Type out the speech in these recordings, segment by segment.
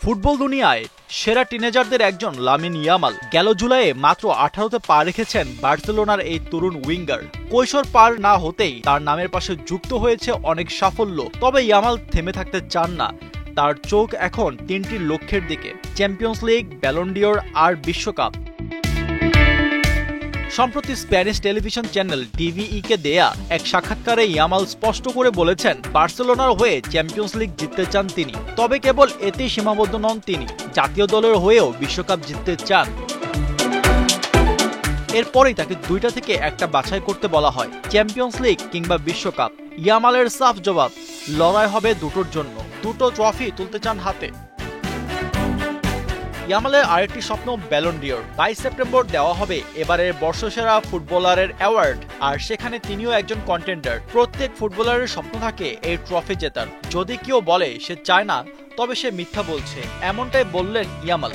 Football দুনিয়ায় সেরা টিনেজারদের একজন লামিন ইয়ামাল গেল জুলাইয়ে মাত্র 18তে পা রেখেছেন বার্সেলোনার এই তরুণ উইঙ্গার। কৈশোর পার না হতেই তার নামের পাশে যুক্ত হয়েছে অনেক সাফল্য। তবে ইয়ামাল থেমে থাকতে চান না, তার চোখ এখন তিনটি লক্ষ্যের দিকে: চ্যাম্পিয়ন্স লিগ, ব্যালন ডিওর আর বিশ্বকাপ। সম্প্রতি স্প্যানিশ টেলিভিশন চ্যানেল টিভিই কে দেয়া এক সাক্ষাৎকারে ইয়ামাল স্পষ্ট করে বলেছেন বার্সেলোনার হয়ে চ্যাম্পিয়ন্স লিগ জিততে চান তিনি। তবে কেবল এতেই সীমাবদ্ধ নন তিনি, জাতীয় দলের হয়েও বিশ্বকাপ জিততে চান। এরপরেই তাকে দুইটা থেকে একটা বাছাই করতে বলা হয়, চ্যাম্পিয়ন্স লিগ কিংবা বিশ্বকাপ। ইয়ামালের সাফ জবাব, লড়াই হবে দুটোর জন্য, দুটো ট্রফি তুলতে চান হাতে। ইয়ামালের আরেকটি স্বপ্ন ব্যালন ডিওর। 22 সেপ্টেম্বর দেওয়া হবে এবারের বর্ষসেরা ফুটবলারের অ্যাওয়ার্ড, আর সেখানে তিনিও একজন কন্টেন্ডার। প্রত্যেক ফুটবলারের স্বপ্ন থাকে এই ট্রফি জেতার। যদি কেউ বলে সে চায় না, তবে সে মিথ্যা বলছে, এমনটাই বললেন ইয়ামাল।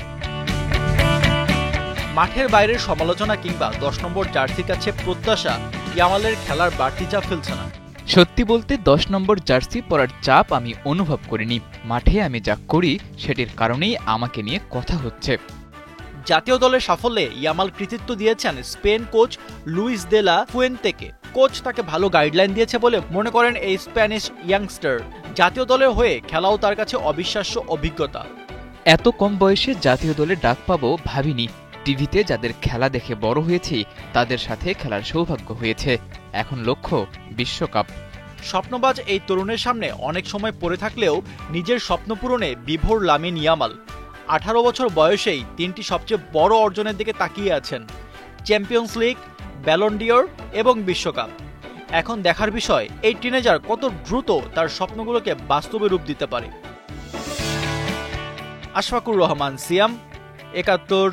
মাঠের বাইরের সমালোচনা কিংবা 10 নম্বর জার্সির কাছে প্রত্যাশা ইয়ামালের খেলার বাড়তি চাপ ফেলছে না। সত্যি বলতে 10 নম্বর জার্সি পরার চাপ আমি অনুভব করিনি। মাঠে আমি যা করি সেটির কারণেই আমাকে নিয়ে কথা হচ্ছে। জাতীয় দলের সাফল্যে ইয়ামাল কৃতিত্ব দিয়েছেন স্পেন কোচ লুইস দে লা ফুয়েন্তেকে। কোচ তাকে ভালো গাইডলাইন দিয়েছে বলে মনে করেন এই স্প্যানিশ ইয়াংস্টার। জাতীয় দলের হয়ে খেলাও তার কাছে অবিশ্বাস্য অভিজ্ঞতা। এত কম বয়সে জাতীয় দলে ডাক পাবো ভাবিনি। টিভিতে যাদের খেলা দেখে বড় হয়েছি তাদের সাথে খেলার সৌভাগ্য হয়েছে। এখন লক্ষ্য বিশ্বকাপ। স্বপ্নবাজ এই তরুণের সামনে অনেক সময় পড়ে থাকলেও নিজের স্বপ্ন পূরণে বিভোর লামিন ইয়ামাল। 18 বছর বয়সেই তিনটি সবচেয়ে বড় অর্জনের দিকে তাকিয়ে আছেন: চ্যাম্পিয়ন্স লিগ, ব্যালন ডিওর এবং বিশ্বকাপ। এখন দেখার বিষয় এই টিনেজার কত দ্রুত তার স্বপ্নগুলোকে বাস্তবে রূপ দিতে পারে। আশফাকুর রহমান, সিয়াম, 71।